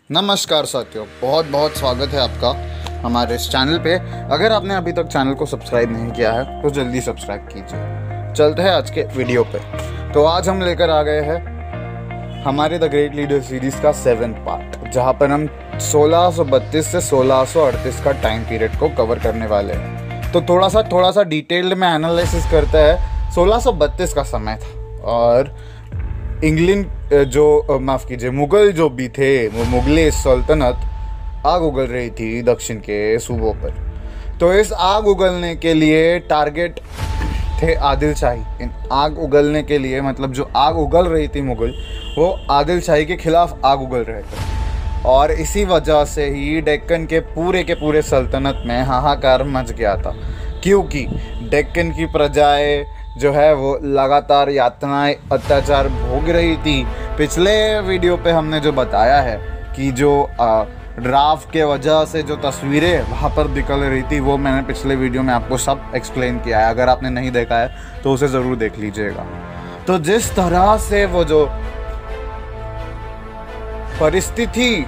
नमस्कार साथियों, बहुत बहुत स्वागत है आपका हमारे इस चैनल पे। अगर आपने अभी तक चैनल को सब्सक्राइब नहीं किया है तो जल्दी सब्सक्राइब कीजिए। चलते हैं आज के वीडियो पे। तो आज हम लेकर आ गए हैं हमारे द ग्रेट लीडर सीरीज़ का 7th पार्ट, जहाँ पर हम 1632 से 1638 का टाइम पीरियड को कवर करने वाले हैं। तो थोड़ा सा डिटेल्ड में एनालिसिस करते हैं। 1632 का समय था और इंग्लैंड माफ़ कीजिए, मुग़ल जो भी थे, वो मुग़ल सल्तनत आग उगल रही थी दक्षिण के सूबों पर। तो इस आग उगलने के लिए टारगेट थे आदिल शाही। इन आग उगलने के लिए मतलब जो आग उगल रही थी मुग़ल, वो आदिल शाही के खिलाफ आग उगल रहे थे। और इसी वजह से ही डेक्कन के पूरे सल्तनत में हाहाकार मच गया था, क्योंकि डेक्कन की प्रजाएं जो है वो लगातार यातनाएं अत्याचार भोग रही थी। पिछले वीडियो पे हमने जो बताया है कि जो ड्राफ्ट के वजह से जो तस्वीरें वहाँ पर निकल रही थी, वो मैंने पिछले वीडियो में आपको सब एक्सप्लेन किया है। अगर आपने नहीं देखा है तो उसे ज़रूर देख लीजिएगा। तो जिस तरह से वो जो परिस्थिति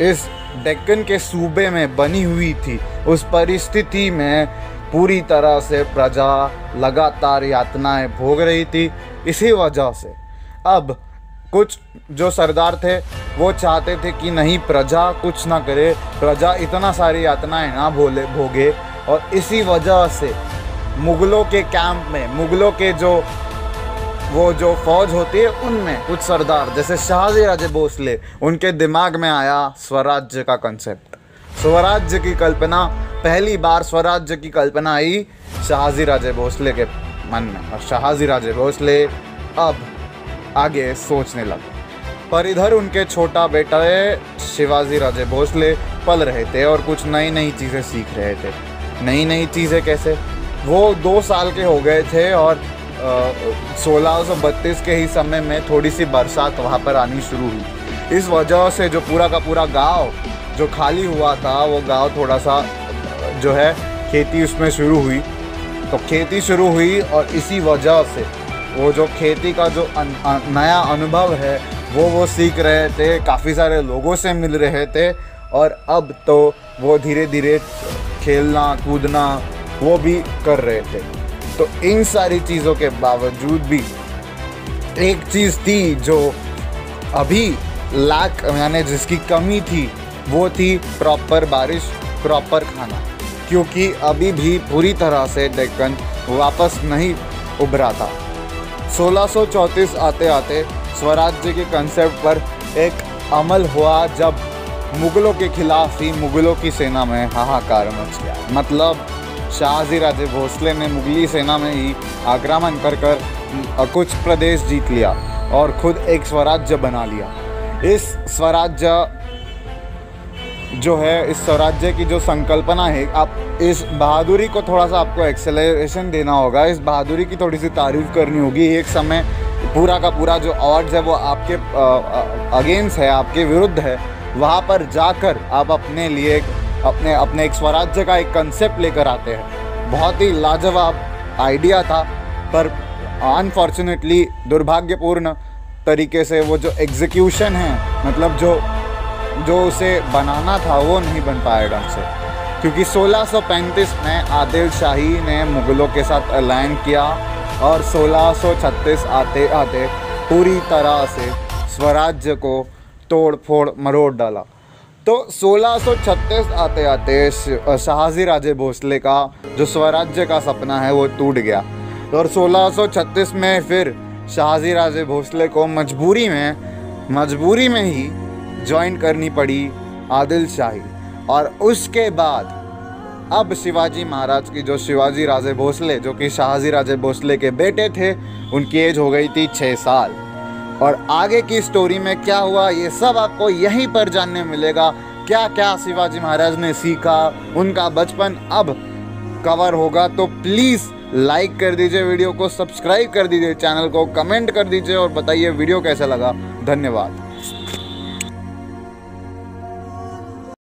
इस डेक्कन के सूबे में बनी हुई थी, उस परिस्थिति में पूरी तरह से प्रजा लगातार यातनाएं भोग रही थी। इसी वजह से अब कुछ जो सरदार थे वो चाहते थे कि नहीं, प्रजा कुछ ना करे, प्रजा इतना सारी यातनाएं ना भोगे। और इसी वजह से मुग़लों के कैंप में, मुग़लों के जो फौज होती है, उनमें कुछ सरदार जैसे शहाजी राजे भोसले, उनके दिमाग में आया स्वराज्य का कंसेप्ट। स्वराज्य की कल्पना, पहली बार स्वराज्य की कल्पना आई शहाजी राजे भोसले के मन में, और शहाजी राजे भोसले अब आगे सोचने लगे। पर इधर उनके छोटा बेटा शिवाजी राजे भोसले पल रहे थे और कुछ नई चीज़ें सीख रहे थे। नई चीज़ें कैसे? वो 2 साल के हो गए थे और 1632 के ही समय में थोड़ी सी बरसात वहाँ पर आनी शुरू हुई। इस वजह से जो पूरा का पूरा गांव जो खाली हुआ था, वो गांव थोड़ा सा जो है खेती उसमें शुरू हुई। तो खेती शुरू हुई और इसी वजह से वो जो खेती का जो नया अनुभव है वो सीख रहे थे, काफ़ी सारे लोगों से मिल रहे थे। और अब तो वो धीरे धीरे खेलना कूदना वो भी कर रहे थे। तो इन सारी चीज़ों के बावजूद भी एक चीज़ थी जो अभी लैक, यानी जिसकी कमी थी, वो थी प्रॉपर बारिश, प्रॉपर खाना। क्योंकि अभी भी पूरी तरह से डेक्कन वापस नहीं उभरा था। 1634 आते आते स्वराज्य के कंसेप्ट पर एक अमल हुआ, जब मुग़लों के खिलाफ ही मुग़लों की सेना में हाहाकार मच गया। मतलब शहाजी राजे भोसले ने मुग़ली सेना में ही आक्रमण कर कुछ प्रदेश जीत लिया और खुद एक स्वराज्य बना लिया। इस स्वराज्य जो है, इस स्वराज्य की जो संकल्पना है, आप इस बहादुरी को थोड़ा सा आपको एक्सेलरेशन देना होगा, इस बहादुरी की थोड़ी सी तारीफ़ करनी होगी। एक समय पूरा का पूरा जो ऑड्स है वो आपके अगेंस्ट है, आपके विरुद्ध है। वहाँ पर जाकर आप अपने लिए अपने एक स्वराज्य का एक कंसेप्ट लेकर आते हैं। बहुत ही लाजवाब आइडिया था, पर अनफॉर्चुनेटली दुर्भाग्यपूर्ण तरीके से वो जो एग्जीक्यूशन है, मतलब जो उसे बनाना था, वो नहीं बन पाया ढंग से। क्योंकि 1635 में आदिल शाही ने मुग़लों के साथ अलाइन किया और 1636 आते आते पूरी तरह से स्वराज्य को तोड़ फोड़ मरोड़ डाला। तो 1636 आते आते शहाजी राजे भोसले का जो स्वराज्य का सपना है वो टूट गया। और 1636 में फिर शहाजी राजे भोसले को मजबूरी में ही ज्वाइन करनी पड़ी आदिल शाही। और उसके बाद अब शिवाजी महाराज की, जो शिवाजी राजे भोसले, जो कि शहाजी राजे भोसले के बेटे थे, उनकी एज हो गई थी 6 साल। और आगे की स्टोरी में क्या हुआ, ये सब आपको यहीं पर जानने मिलेगा। क्या क्या शिवाजी महाराज ने सीखा, उनका बचपन अब कवर होगा। तो प्लीज़ लाइक कर दीजिए वीडियो को, सब्सक्राइब कर दीजिए चैनल को, कमेंट कर दीजिए और बताइए वीडियो कैसा लगा। धन्यवाद।